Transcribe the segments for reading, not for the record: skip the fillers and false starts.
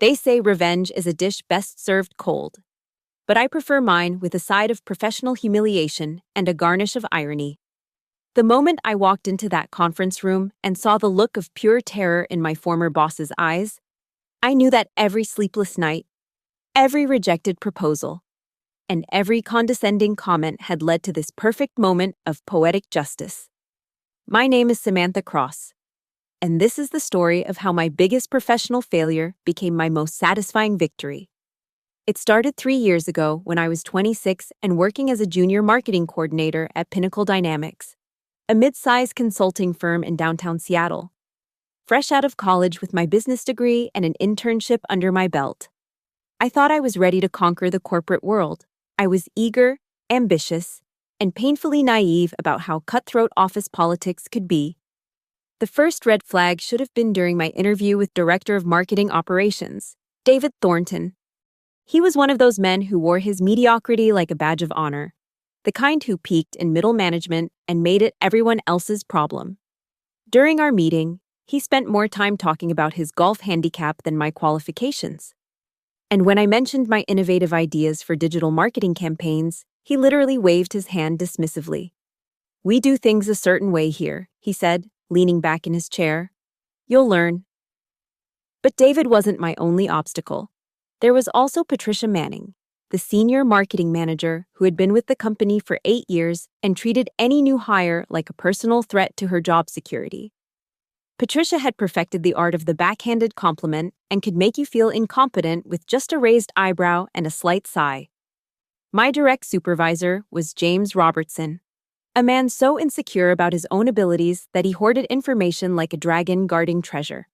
They say revenge is a dish best served cold. But I prefer mine with a side of professional humiliation and a garnish of irony. The moment I walked into that conference room and saw the look of pure terror in my former boss's eyes, I knew that every sleepless night, every rejected proposal, and every condescending comment had led to this perfect moment of poetic justice. My name is Samantha Cross, and this is the story of how my biggest professional failure became my most satisfying victory. It started 3 years ago when I was 26 and working as a junior marketing coordinator at Pinnacle Dynamics, a mid-sized consulting firm in downtown Seattle. Fresh out of college with my business degree and an internship under my belt, I thought I was ready to conquer the corporate world. I was eager, ambitious, and painfully naive about how cutthroat office politics could be. The first red flag should have been during my interview with Director of Marketing Operations, David Thornton. He was one of those men who wore his mediocrity like a badge of honor, the kind who peaked in middle management and made it everyone else's problem. During our meeting, he spent more time talking about his golf handicap than my qualifications. And when I mentioned my innovative ideas for digital marketing campaigns, he literally waved his hand dismissively. "We do things a certain way here," he said, leaning back in his chair. "You'll learn." But David wasn't my only obstacle. There was also Patricia Manning, the senior marketing manager who had been with the company for 8 years and treated any new hire like a personal threat to her job security. Patricia had perfected the art of the backhanded compliment and could make you feel incompetent with just a raised eyebrow and a slight sigh. My direct supervisor was James Robertson, a man so insecure about his own abilities that he hoarded information like a dragon guarding treasure.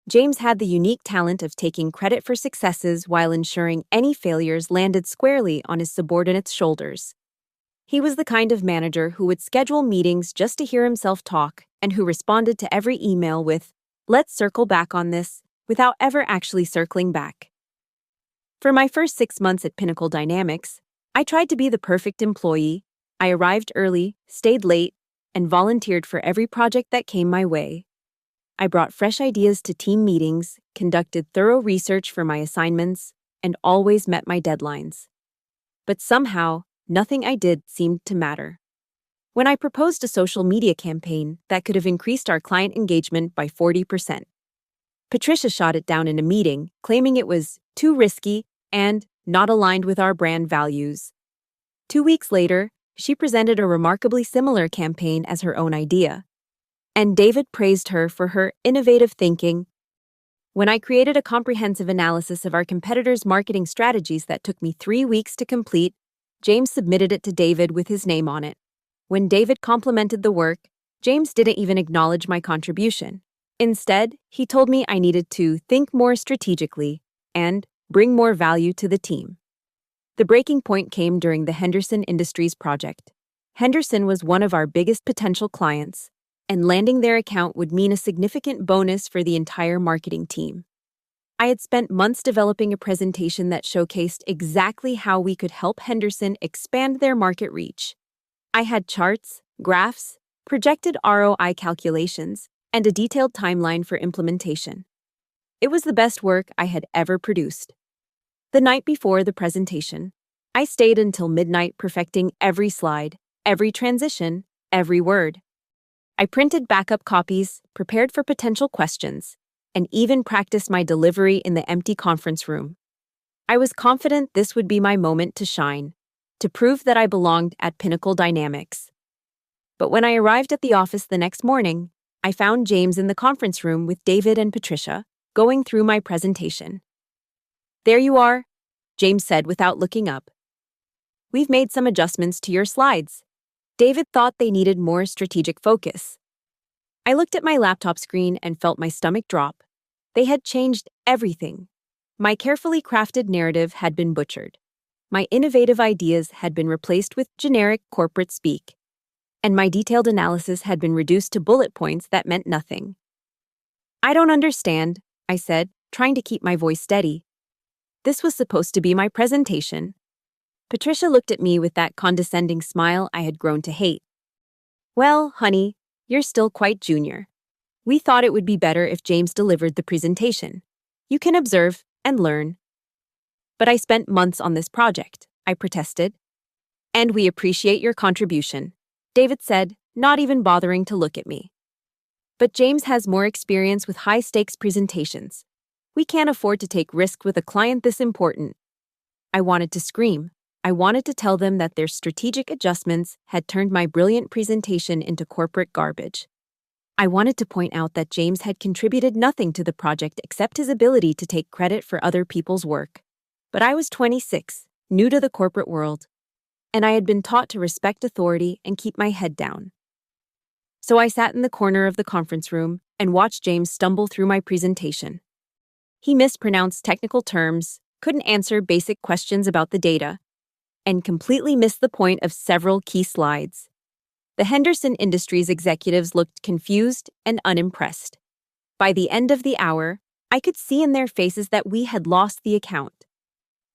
James had the unique talent of taking credit for successes while ensuring any failures landed squarely on his subordinates' shoulders. He was the kind of manager who would schedule meetings just to hear himself talk and who responded to every email with, "Let's circle back on this," without ever actually circling back. For my first 6 months at Pinnacle Dynamics, I tried to be the perfect employee. I arrived early, stayed late, and volunteered for every project that came my way. I brought fresh ideas to team meetings, conducted thorough research for my assignments, and always met my deadlines. But somehow, nothing I did seemed to matter. When I proposed a social media campaign that could have increased our client engagement by 40%, Patricia shot it down in a meeting, claiming it was too risky and not aligned with our brand values. 2 weeks later, she presented a remarkably similar campaign as her own idea. And David praised her for her innovative thinking. When I created a comprehensive analysis of our competitors' marketing strategies that took me 3 weeks to complete, James submitted it to David with his name on it. When David complimented the work, James didn't even acknowledge my contribution. Instead, he told me I needed to think more strategically and bring more value to the team. The breaking point came during the Henderson Industries project. Henderson was one of our biggest potential clients, and landing their account would mean a significant bonus for the entire marketing team. I had spent months developing a presentation that showcased exactly how we could help Henderson expand their market reach. I had charts, graphs, projected ROI calculations, and a detailed timeline for implementation. It was the best work I had ever produced. The night before the presentation, I stayed until midnight perfecting every slide, every transition, every word. I printed backup copies, prepared for potential questions, and even practiced my delivery in the empty conference room. I was confident this would be my moment to shine, to prove that I belonged at Pinnacle Dynamics. But when I arrived at the office the next morning, I found James in the conference room with David and Patricia, going through my presentation. "There you are," James said without looking up. "We've made some adjustments to your slides." David thought they needed more strategic focus. I looked at my laptop screen and felt my stomach drop. They had changed everything. My carefully crafted narrative had been butchered. My innovative ideas had been replaced with generic corporate speak. And my detailed analysis had been reduced to bullet points that meant nothing. "I don't understand," I said, trying to keep my voice steady. This was supposed to be my presentation. Patricia looked at me with that condescending smile I had grown to hate. "Well, honey, you're still quite junior. We thought it would be better if James delivered the presentation. You can observe, and learn. But I spent months on this project, I protested. And we appreciate your contribution, David said, not even bothering to look at me. But James has more experience with high-stakes presentations. We can't afford to take risk with a client this important. I wanted to scream. I wanted to tell them that their strategic adjustments had turned my brilliant presentation into corporate garbage. I wanted to point out that James had contributed nothing to the project except his ability to take credit for other people's work. But I was 26, new to the corporate world, and I had been taught to respect authority and keep my head down. So I sat in the corner of the conference room and watched James stumble through my presentation. He mispronounced technical terms, couldn't answer basic questions about the data, and completely missed the point of several key slides. The Henderson Industries executives looked confused and unimpressed. By the end of the hour, I could see in their faces that we had lost the account.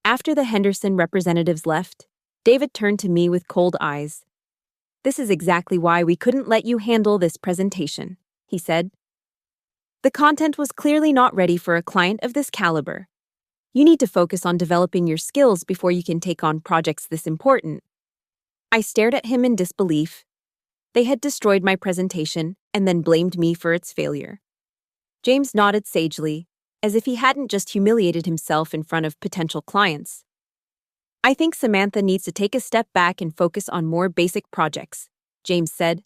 After the Henderson representatives left, David turned to me with cold eyes. "This is exactly why we couldn't let you handle this presentation," he said. "The content was clearly not ready for a client of this caliber. You need to focus on developing your skills before you can take on projects this important." I stared at him in disbelief. They had destroyed my presentation and then blamed me for its failure. James nodded sagely, as if he hadn't just humiliated himself in front of potential clients. "I think Samantha needs to take a step back and focus on more basic projects," James said.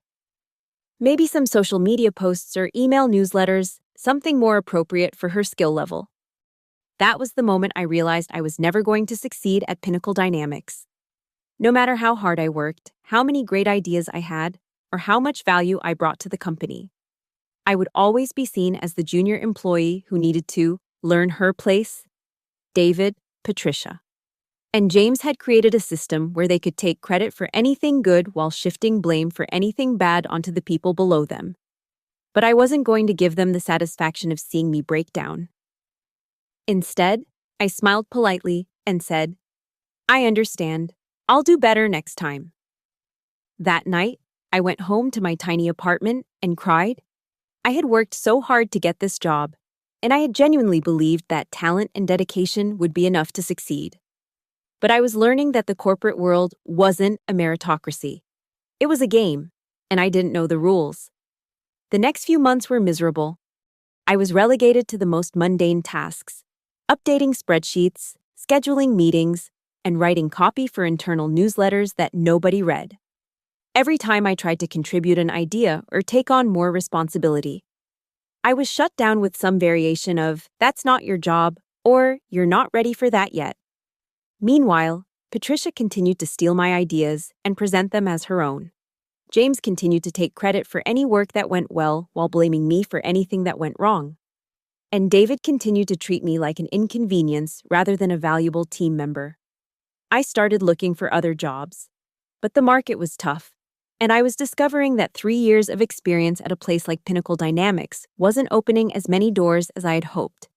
"Maybe some social media posts or email newsletters, something more appropriate for her skill level." That was the moment I realized I was never going to succeed at Pinnacle Dynamics. No matter how hard I worked, how many great ideas I had, or how much value I brought to the company, I would always be seen as the junior employee who needed to learn her place. David, Patricia, and James had created a system where they could take credit for anything good while shifting blame for anything bad onto the people below them. But I wasn't going to give them the satisfaction of seeing me break down. Instead, I smiled politely and said, "I understand. I'll do better next time." That night, I went home to my tiny apartment and cried. I had worked so hard to get this job, and I had genuinely believed that talent and dedication would be enough to succeed. But I was learning that the corporate world wasn't a meritocracy. It was a game, and I didn't know the rules. The next few months were miserable. I was relegated to the most mundane tasks: updating spreadsheets, scheduling meetings, and writing copy for internal newsletters that nobody read. Every time I tried to contribute an idea or take on more responsibility, I was shut down with some variation of, "That's not your job," or "You're not ready for that yet." Meanwhile, Patricia continued to steal my ideas and present them as her own. James continued to take credit for any work that went well while blaming me for anything that went wrong. And David continued to treat me like an inconvenience rather than a valuable team member. I started looking for other jobs, but the market was tough, and I was discovering that 3 years of experience at a place like Pinnacle Dynamics wasn't opening as many doors as I had hoped.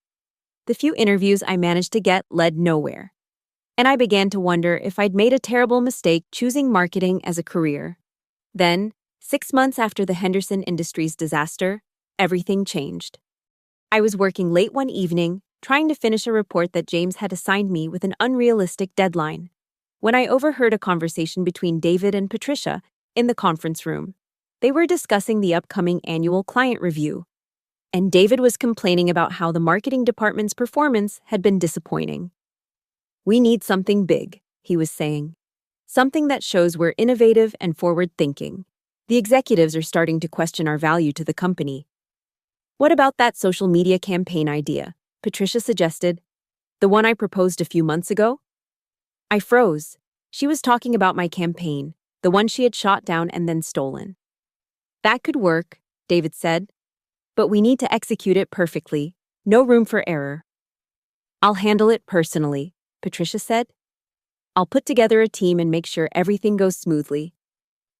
The few interviews I managed to get led nowhere, and I began to wonder if I'd made a terrible mistake choosing marketing as a career. Then, 6 months after the Henderson Industries disaster, everything changed. I was working late one evening, trying to finish a report that James had assigned me with an unrealistic deadline, when I overheard a conversation between David and Patricia in the conference room. They were discussing the upcoming annual client review, and David was complaining about how the marketing department's performance had been disappointing. "We need something big," he was saying. "Something that shows we're innovative and forward-thinking. The executives are starting to question our value to the company." "What about that social media campaign idea?" Patricia suggested. "The one I proposed a few months ago?" I froze. She was talking about my campaign, the one she had shot down and then stolen. "That could work," David said. "But we need to execute it perfectly. No room for error." "I'll handle it personally," Patricia said. "I'll put together a team and make sure everything goes smoothly."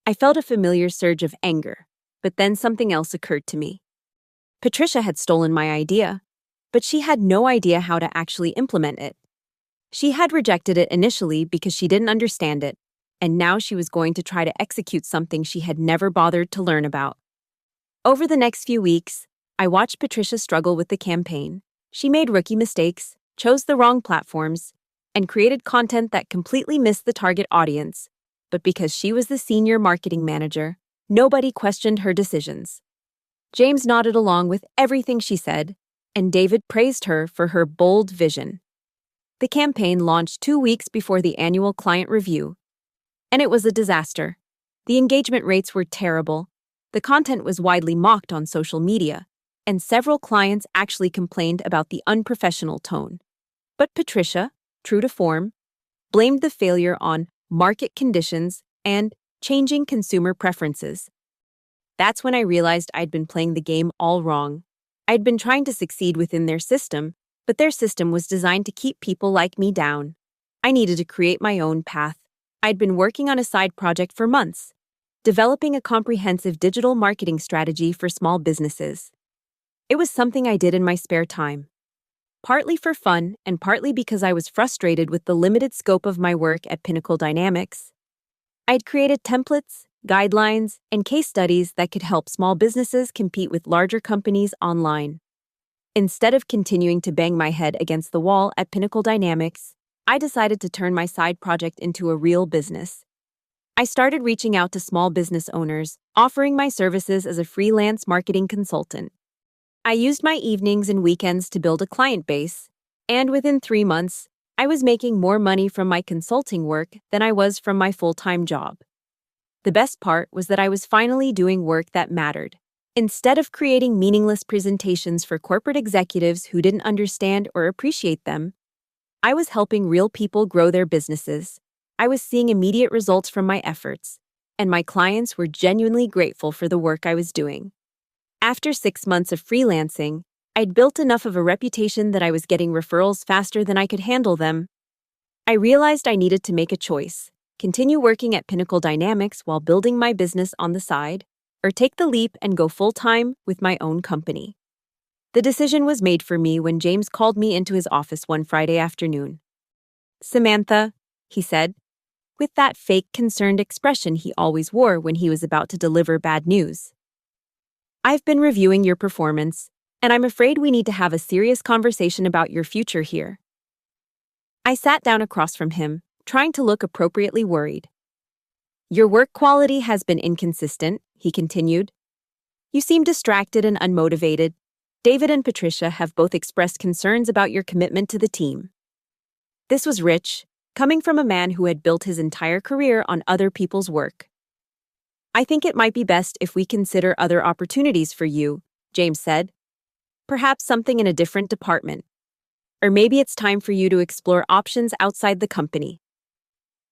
I felt a familiar surge of anger, but then something else occurred to me. Patricia had stolen my idea, but she had no idea how to actually implement it. She had rejected it initially because she didn't understand it, and now she was going to try to execute something she had never bothered to learn about. Over the next few weeks, I watched Patricia struggle with the campaign. She made rookie mistakes, chose the wrong platforms, and created content that completely missed the target audience. But because she was the senior marketing manager, nobody questioned her decisions. James nodded along with everything she said, and David praised her for her bold vision. The campaign launched 2 weeks before the annual client review, and it was a disaster. The engagement rates were terrible, the content was widely mocked on social media, and several clients actually complained about the unprofessional tone. But Patricia, true to form, blamed the failure on market conditions and changing consumer preferences. That's when I realized I'd been playing the game all wrong. I'd been trying to succeed within their system, but their system was designed to keep people like me down. I needed to create my own path. I'd been working on a side project for months, developing a comprehensive digital marketing strategy for small businesses. It was something I did in my spare time, partly for fun and partly because I was frustrated with the limited scope of my work at Pinnacle Dynamics. I'd created templates, guidelines, and case studies that could help small businesses compete with larger companies online. Instead of continuing to bang my head against the wall at Pinnacle Dynamics, I decided to turn my side project into a real business. I started reaching out to small business owners, offering my services as a freelance marketing consultant. I used my evenings and weekends to build a client base, and within 3 months, I was making more money from my consulting work than I was from my full-time job. The best part was that I was finally doing work that mattered. Instead of creating meaningless presentations for corporate executives who didn't understand or appreciate them, I was helping real people grow their businesses. I was seeing immediate results from my efforts, and my clients were genuinely grateful for the work I was doing. After 6 months of freelancing, I'd built enough of a reputation that I was getting referrals faster than I could handle them. I realized I needed to make a choice: continue working at Pinnacle Dynamics while building my business on the side, or take the leap and go full-time with my own company. The decision was made for me when James called me into his office one Friday afternoon. "Samantha," he said, with that fake concerned expression he always wore when he was about to deliver bad news. "I've been reviewing your performance, and I'm afraid we need to have a serious conversation about your future here." I sat down across from him, trying to look appropriately worried. "Your work quality has been inconsistent," he continued. "You seem distracted and unmotivated. David and Patricia have both expressed concerns about your commitment to the team." This was rich, coming from a man who had built his entire career on other people's work. "I think it might be best if we consider other opportunities for you," James said. "Perhaps something in a different department. Or maybe it's time for you to explore options outside the company."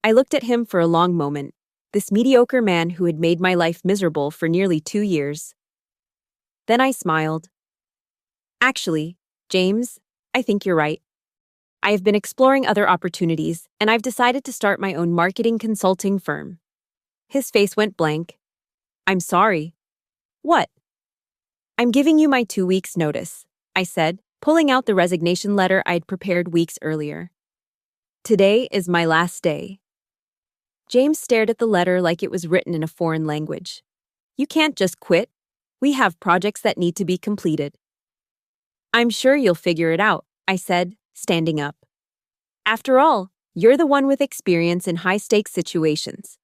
I looked at him for a long moment, this mediocre man who had made my life miserable for nearly 2 years. Then I smiled. "Actually, James, I think you're right. I have been exploring other opportunities, and I've decided to start my own marketing consulting firm." His face went blank. "I'm sorry. What?" "I'm giving you my 2 weeks' notice," I said, pulling out the resignation letter I'd prepared weeks earlier. "Today is my last day." James stared at the letter like it was written in a foreign language. "You can't just quit. We have projects that need to be completed." "I'm sure you'll figure it out," I said, standing up. "After all, you're the one with experience in high-stakes situations."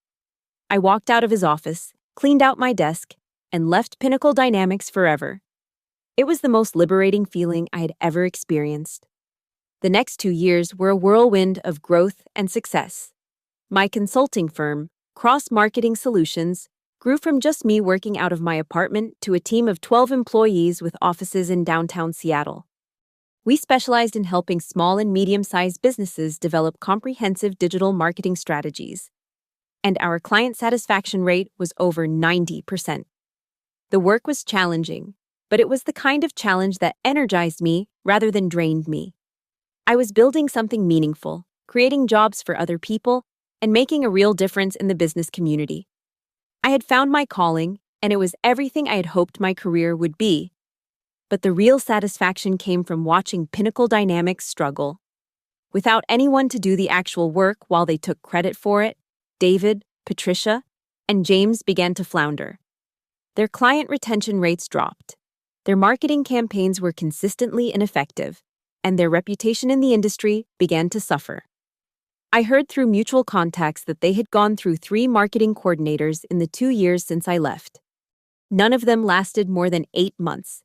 I walked out of his office, cleaned out my desk, and left Pinnacle Dynamics forever. It was the most liberating feeling I had ever experienced. The next 2 years were a whirlwind of growth and success. My consulting firm, Cross Marketing Solutions, grew from just me working out of my apartment to a team of 12 employees with offices in downtown Seattle. We specialized in helping small and medium-sized businesses develop comprehensive digital marketing strategies, and our client satisfaction rate was over 90%. The work was challenging, but it was the kind of challenge that energized me rather than drained me. I was building something meaningful, creating jobs for other people, and making a real difference in the business community. I had found my calling, and it was everything I had hoped my career would be. But the real satisfaction came from watching Pinnacle Dynamics struggle. Without anyone to do the actual work while they took credit for it, David, Patricia, and James began to flounder. Their client retention rates dropped. Their marketing campaigns were consistently ineffective, and their reputation in the industry began to suffer. I heard through mutual contacts that they had gone through 3 marketing coordinators in the 2 years since I left. None of them lasted more than 8 months,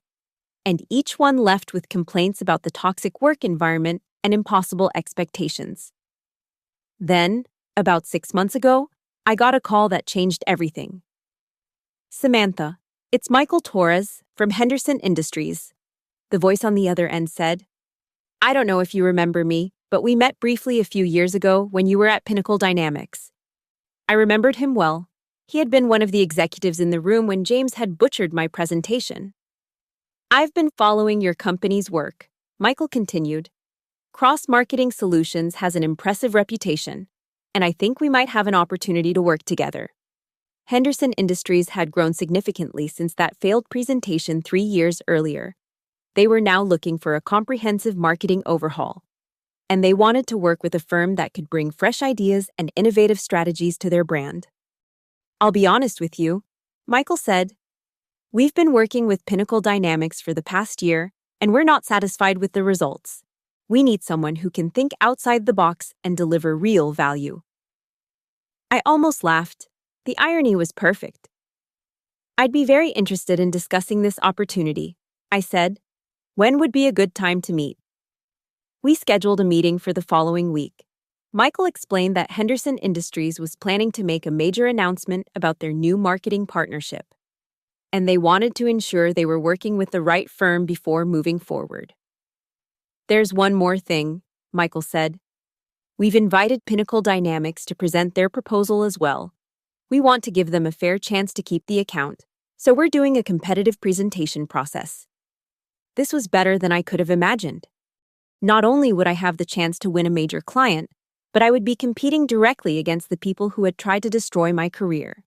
and each one left with complaints about the toxic work environment and impossible expectations. Then, about 6 months ago, I got a call that changed everything. "Samantha, it's Michael Torres from Henderson Industries," the voice on the other end said. "I don't know if you remember me, but we met briefly a few years ago when you were at Pinnacle Dynamics." I remembered him well. He had been one of the executives in the room when James had butchered my presentation. "I've been following your company's work," Michael continued. "Cross-marketing solutions has an impressive reputation, and I think we might have an opportunity to work together." Henderson Industries had grown significantly since that failed presentation 3 years earlier. They were now looking for a comprehensive marketing overhaul, and they wanted to work with a firm that could bring fresh ideas and innovative strategies to their brand. "I'll be honest with you," Michael said. "We've been working with Pinnacle Dynamics for the past year, and we're not satisfied with the results. We need someone who can think outside the box and deliver real value." I almost laughed. The irony was perfect. "I'd be very interested in discussing this opportunity," I said. "When would be a good time to meet?" We scheduled a meeting for the following week. Michael explained that Henderson Industries was planning to make a major announcement about their new marketing partnership, and they wanted to ensure they were working with the right firm before moving forward. "There's one more thing," Michael said. "We've invited Pinnacle Dynamics to present their proposal as well. We want to give them a fair chance to keep the account, so we're doing a competitive presentation process." This was better than I could have imagined. Not only would I have the chance to win a major client, but I would be competing directly against the people who had tried to destroy my career.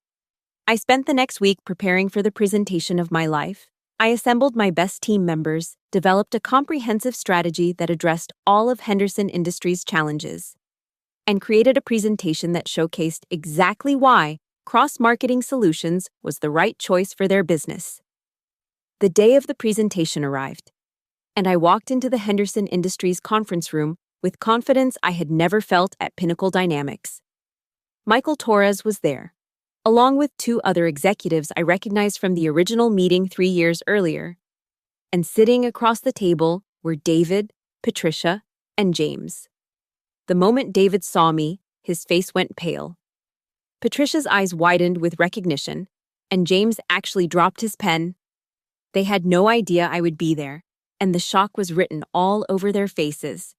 I spent the next week preparing for the presentation of my life. I assembled my best team members, developed a comprehensive strategy that addressed all of Henderson Industries' challenges, and created a presentation that showcased exactly why cross-marketing solutions was the right choice for their business. The day of the presentation arrived, and I walked into the Henderson Industries conference room with confidence I had never felt at Pinnacle Dynamics. Michael Torres was there, along with 2 other executives I recognized from the original meeting 3 years earlier. And sitting across the table were David, Patricia, and James. The moment David saw me, his face went pale. Patricia's eyes widened with recognition, and James actually dropped his pen. They had no idea I would be there, and the shock was written all over their faces.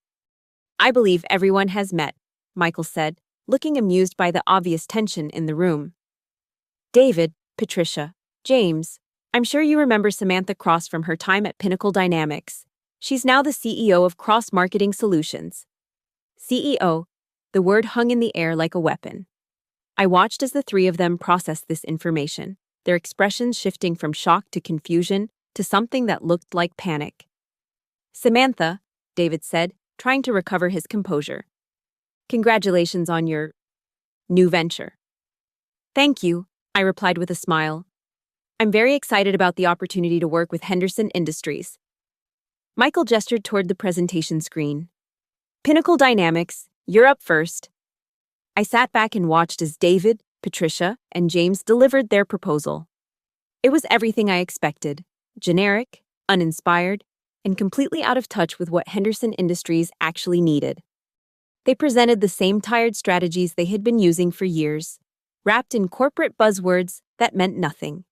"I believe everyone has met," Michael said, looking amused by the obvious tension in the room. "David, Patricia, James, I'm sure you remember Samantha Cross from her time at Pinnacle Dynamics. She's now the CEO of Cross Marketing Solutions." CEO, the word hung in the air like a weapon. I watched as the 3 of them processed this information, their expressions shifting from shock to confusion to something that looked like panic. "Samantha," David said, trying to recover his composure. "Congratulations on your new venture." "Thank you," I replied with a smile. "I'm very excited about the opportunity to work with Henderson Industries." Michael gestured toward the presentation screen. "Pinnacle Dynamics, you're up first." I sat back and watched as David, Patricia, and James delivered their proposal. It was everything I expected: generic, uninspired, and completely out of touch with what Henderson Industries actually needed. They presented the same tired strategies they had been using for years, wrapped in corporate buzzwords that meant nothing.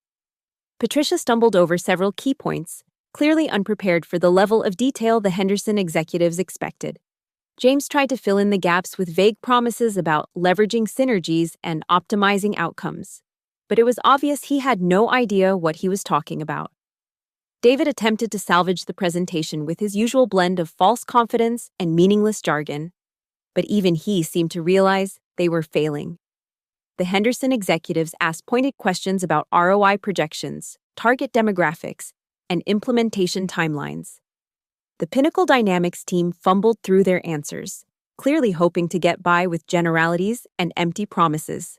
Patricia stumbled over several key points, clearly unprepared for the level of detail the Henderson executives expected. James tried to fill in the gaps with vague promises about leveraging synergies and optimizing outcomes, but it was obvious he had no idea what he was talking about. David attempted to salvage the presentation with his usual blend of false confidence and meaningless jargon, but even he seemed to realize they were failing. The Henderson executives asked pointed questions about ROI projections, target demographics, and implementation timelines. The Pinnacle Dynamics team fumbled through their answers, clearly hoping to get by with generalities and empty promises.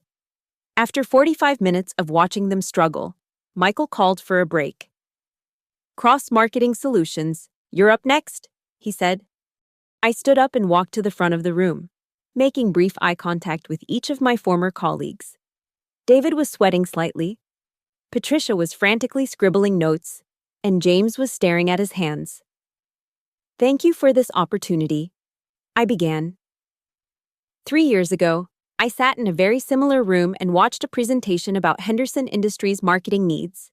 After 45 minutes of watching them struggle, Michael called for a break. "Cross-marketing solutions, you're up next," he said, I stood up and walked to the front of the room, making brief eye contact with each of my former colleagues. David was sweating slightly, Patricia was frantically scribbling notes, and James was staring at his hands. "Thank you for this opportunity," I began. 3 years ago, I sat in a very similar room and watched a presentation about Henderson Industries' marketing needs.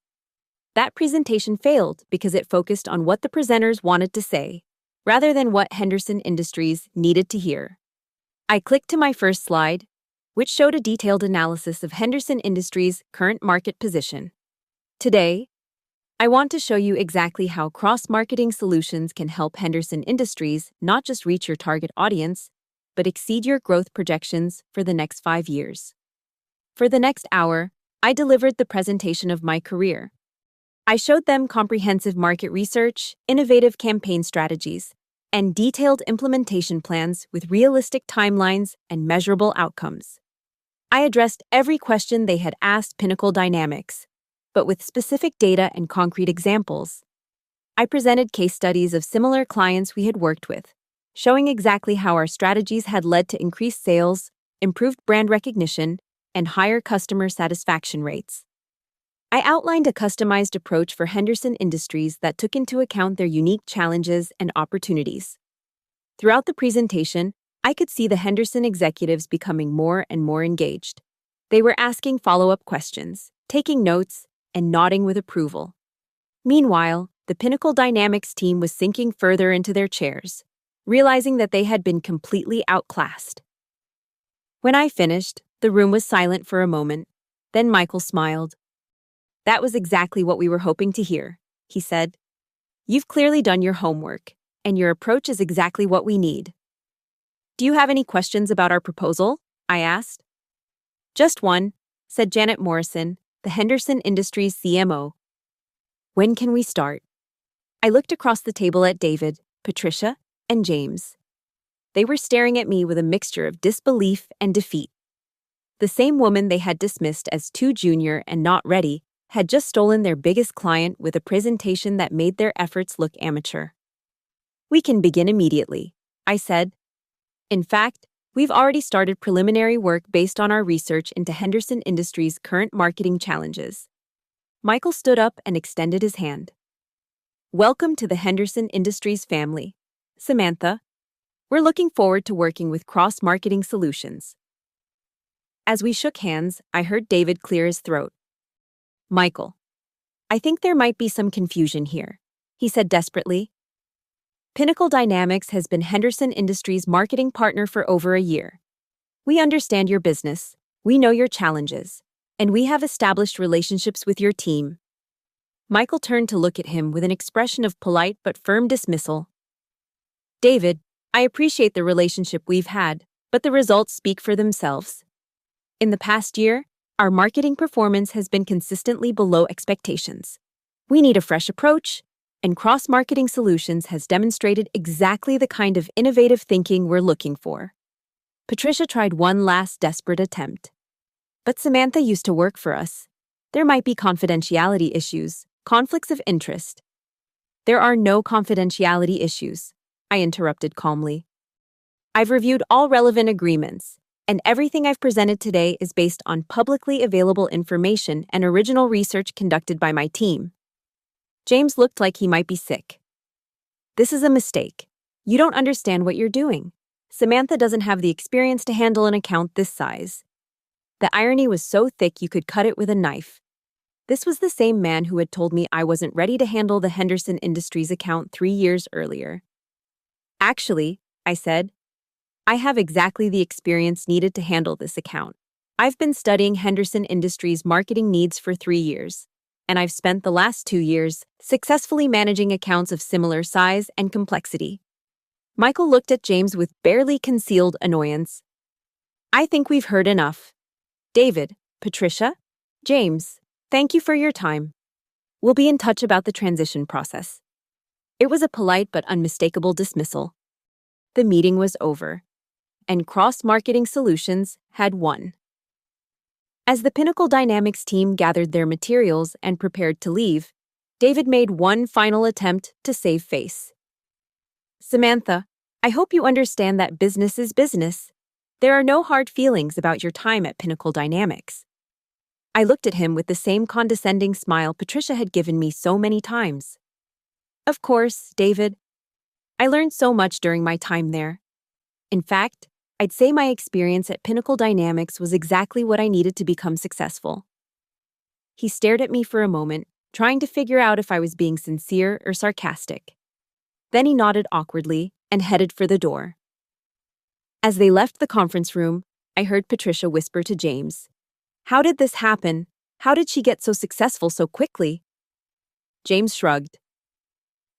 That presentation failed because it focused on what the presenters wanted to say, rather than what Henderson Industries needed to hear. I clicked to my first slide, which showed a detailed analysis of Henderson Industries' current market position. Today, I want to show you exactly how cross-marketing solutions can help Henderson Industries not just reach your target audience, but exceed your growth projections for the next 5 years. For the next hour, I delivered the presentation of my career. I showed them comprehensive market research, innovative campaign strategies, and detailed implementation plans with realistic timelines and measurable outcomes. I addressed every question they had asked Pinnacle Dynamics, but with specific data and concrete examples. I presented case studies of similar clients we had worked with, showing exactly how our strategies had led to increased sales, improved brand recognition, and higher customer satisfaction rates. I outlined a customized approach for Henderson Industries that took into account their unique challenges and opportunities. Throughout the presentation, I could see the Henderson executives becoming more and more engaged. They were asking follow-up questions, taking notes, and nodding with approval. Meanwhile, the Pinnacle Dynamics team was sinking further into their chairs, realizing that they had been completely outclassed. When I finished, the room was silent for a moment. Then Michael smiled. "That was exactly what we were hoping to hear," he said. "You've clearly done your homework, and your approach is exactly what we need." "Do you have any questions about our proposal?" I asked. "Just one," said Janet Morrison, the Henderson Industries CMO. "When can we start?" I looked across the table at David, Patricia, and James. They were staring at me with a mixture of disbelief and defeat. The same woman they had dismissed as too junior and not ready had just stolen their biggest client with a presentation that made their efforts look amateur. "We can begin immediately," I said. "In fact, we've already started preliminary work based on our research into Henderson Industries' current marketing challenges." Michael stood up and extended his hand. "Welcome to the Henderson Industries family, Samantha. We're looking forward to working with cross-marketing solutions." As we shook hands, I heard David clear his throat. "Michael, I think there might be some confusion here," he said desperately. "Pinnacle Dynamics has been Henderson Industries' marketing partner for over a year. We understand your business, we know your challenges, and we have established relationships with your team." Michael turned to look at him with an expression of polite but firm dismissal. "David, I appreciate the relationship we've had, but the results speak for themselves. In the past year, our marketing performance has been consistently below expectations. We need a fresh approach, and cross-marketing solutions has demonstrated exactly the kind of innovative thinking we're looking for." Patricia tried one last desperate attempt. "But Samantha used to work for us. There might be confidentiality issues, conflicts of interest." "There are no confidentiality issues," I interrupted calmly. "I've reviewed all relevant agreements, and everything I've presented today is based on publicly available information and original research conducted by my team." James looked like he might be sick. "This is a mistake. You don't understand what you're doing. Samantha doesn't have the experience to handle an account this size." The irony was so thick you could cut it with a knife. This was the same man who had told me I wasn't ready to handle the Henderson Industries account 3 years earlier. "Actually," I said, "I have exactly the experience needed to handle this account. I've been studying Henderson Industries' marketing needs for 3 years, and I've spent the last 2 years successfully managing accounts of similar size and complexity." Michael looked at James with barely concealed annoyance. "I think we've heard enough. David, Patricia, James, thank you for your time. We'll be in touch about the transition process." It was a polite but unmistakable dismissal. The meeting was over, and cross-marketing solutions had won. As the Pinnacle Dynamics team gathered their materials and prepared to leave, David made one final attempt to save face. "Samantha, I hope you understand that business is business. There are no hard feelings about your time at Pinnacle Dynamics. I looked at him with the same condescending smile Patricia had given me so many times. Of course, David. I learned so much during my time there. In fact, I'd say my experience at Pinnacle Dynamics was exactly what I needed to become successful. He stared at me for a moment, trying to figure out if I was being sincere or sarcastic. Then he nodded awkwardly and headed for the door. As they left the conference room, I heard Patricia whisper to James, "How did this happen? How did she get so successful so quickly?" James shrugged.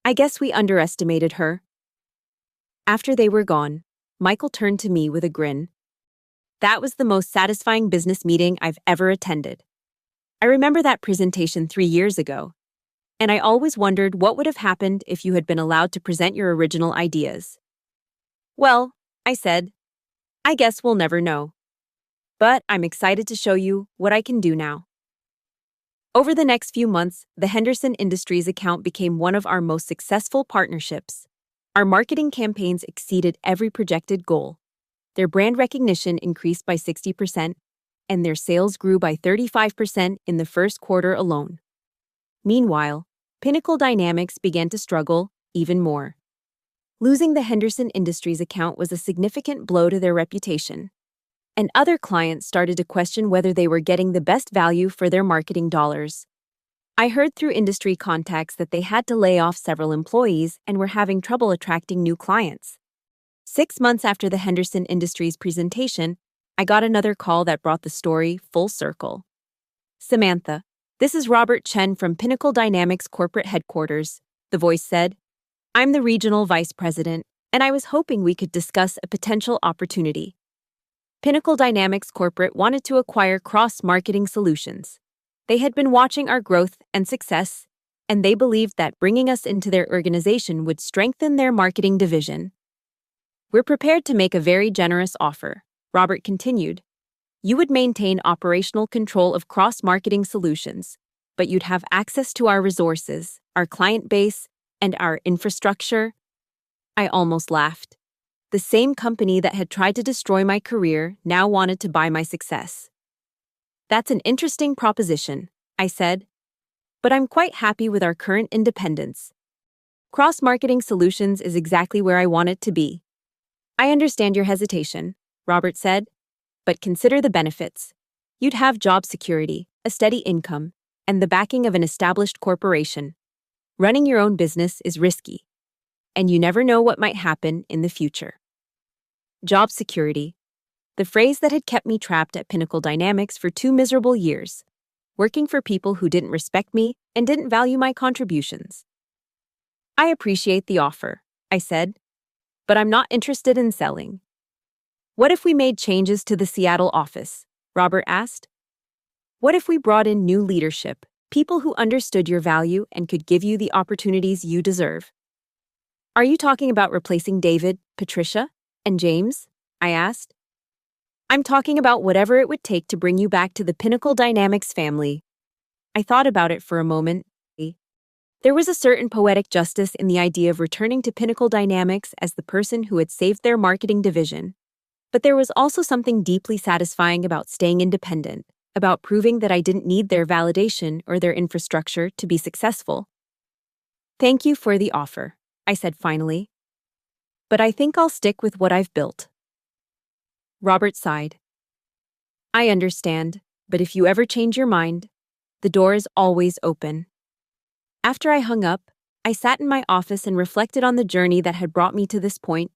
"I guess we underestimated her." After they were gone, Michael turned to me with a grin. "That was the most satisfying business meeting I've ever attended. I remember that presentation 3 years ago, and I always wondered what would have happened if you had been allowed to present your original ideas." "Well," I said, "I guess we'll never know. But I'm excited to show you what I can do now." Over the next few months, the Henderson Industries account became one of our most successful partnerships. Our marketing campaigns exceeded every projected goal. Their brand recognition increased by 60%, and their sales grew by 35% in the first quarter alone. Meanwhile, Pinnacle Dynamics began to struggle even more. Losing the Henderson Industries account was a significant blow to their reputation, and other clients started to question whether they were getting the best value for their marketing dollars. I heard through industry contacts that they had to lay off several employees and were having trouble attracting new clients. 6 months after the Henderson Industries presentation, I got another call that brought the story full circle. "Samantha, this is Robert Chen from Pinnacle Dynamics corporate headquarters," the voice said. "I'm the regional vice president, and I was hoping we could discuss a potential opportunity." Pinnacle Dynamics Corporate wanted to acquire Cross Marketing Solutions. They had been watching our growth and success, and they believed that bringing us into their organization would strengthen their marketing division. "We're prepared to make a very generous offer," Robert continued. "You would maintain operational control of Cross Marketing Solutions, but you'd have access to our resources, our client base, and our infrastructure." I almost laughed. The same company that had tried to destroy my career now wanted to buy my success. "That's an interesting proposition," I said, "but I'm quite happy with our current independence. Cross Marketing Solutions is exactly where I want it to be." "I understand your hesitation," Robert said, "but consider the benefits. You'd have job security, a steady income, and the backing of an established corporation. Running your own business is risky, and you never know what might happen in the future." Job security, the phrase that had kept me trapped at Pinnacle Dynamics for 2 miserable years, working for people who didn't respect me and didn't value my contributions. "I appreciate the offer," I said, "but I'm not interested in selling." "What if we made changes to the Seattle office?" Robert asked. "What if we brought in new leadership, people who understood your value and could give you the opportunities you deserve?" "Are you talking about replacing David, Patricia, and James?" I asked. "I'm talking about whatever it would take to bring you back to the Pinnacle Dynamics family." I thought about it for a moment. There was a certain poetic justice in the idea of returning to Pinnacle Dynamics as the person who had saved their marketing division. But there was also something deeply satisfying about staying independent, about proving that I didn't need their validation or their infrastructure to be successful. "Thank you for the offer," I said finally. "But I think I'll stick with what I've built." Robert sighed. "I understand, but if you ever change your mind, the door is always open." After I hung up, I sat in my office and reflected on the journey that had brought me to this point.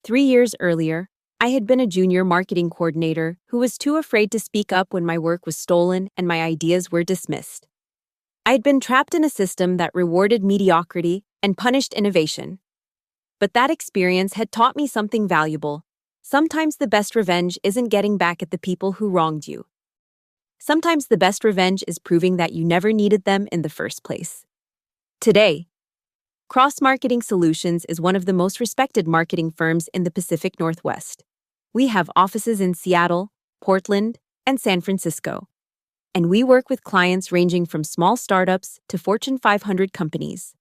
3 years earlier, I had been a junior marketing coordinator who was too afraid to speak up when my work was stolen and my ideas were dismissed. I had been trapped in a system that rewarded mediocrity and punished innovation. But that experience had taught me something valuable. Sometimes the best revenge isn't getting back at the people who wronged you. Sometimes the best revenge is proving that you never needed them in the first place. Today, Cross Marketing Solutions is one of the most respected marketing firms in the Pacific Northwest. We have offices in Seattle, Portland, and San Francisco, and we work with clients ranging from small startups to Fortune 500 companies.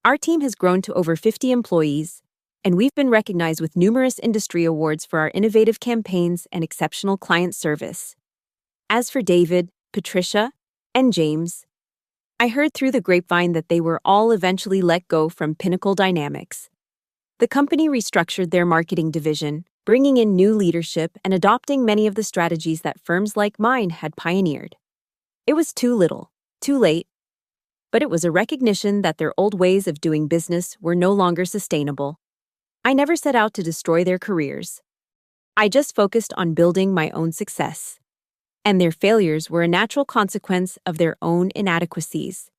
Our team has grown to over 50 employees, and we've been recognized with numerous industry awards for our innovative campaigns and exceptional client service. As for David, Patricia, and James, I heard through the grapevine that they were all eventually let go from Pinnacle Dynamics. The company restructured their marketing division, bringing in new leadership and adopting many of the strategies that firms like mine had pioneered. It was too little, too late, but it was a recognition that their old ways of doing business were no longer sustainable. I never set out to destroy their careers. I just focused on building my own success. And their failures were a natural consequence of their own inadequacies.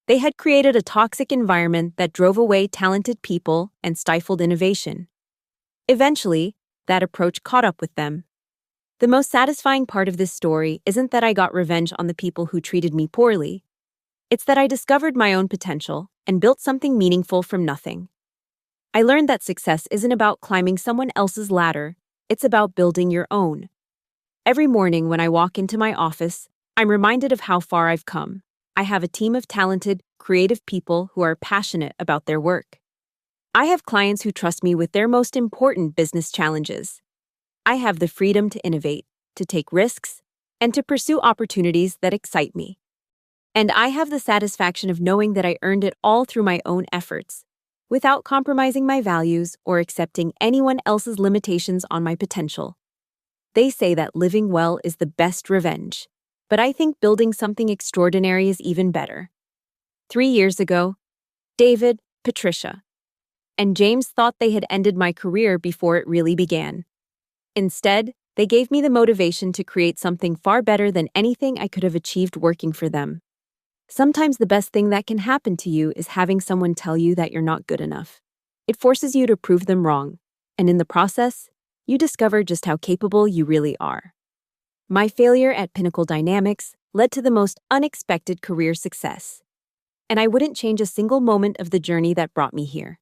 They had created a toxic environment that drove away talented people and stifled innovation. Eventually, that approach caught up with them. The most satisfying part of this story isn't that I got revenge on the people who treated me poorly. It's that I discovered my own potential and built something meaningful from nothing. I learned that success isn't about climbing someone else's ladder, it's about building your own. Every morning when I walk into my office, I'm reminded of how far I've come. I have a team of talented, creative people who are passionate about their work. I have clients who trust me with their most important business challenges. I have the freedom to innovate, to take risks, and to pursue opportunities that excite me. And I have the satisfaction of knowing that I earned it all through my own efforts, without compromising my values or accepting anyone else's limitations on my potential. They say that living well is the best revenge, but I think building something extraordinary is even better. 3 years ago, David, Patricia, and James thought they had ended my career before it really began. Instead, they gave me the motivation to create something far better than anything I could have achieved working for them. Sometimes the best thing that can happen to you is having someone tell you that you're not good enough. It forces you to prove them wrong, and in the process, you discover just how capable you really are. My failure at Pinnacle Dynamics led to the most unexpected career success, and I wouldn't change a single moment of the journey that brought me here.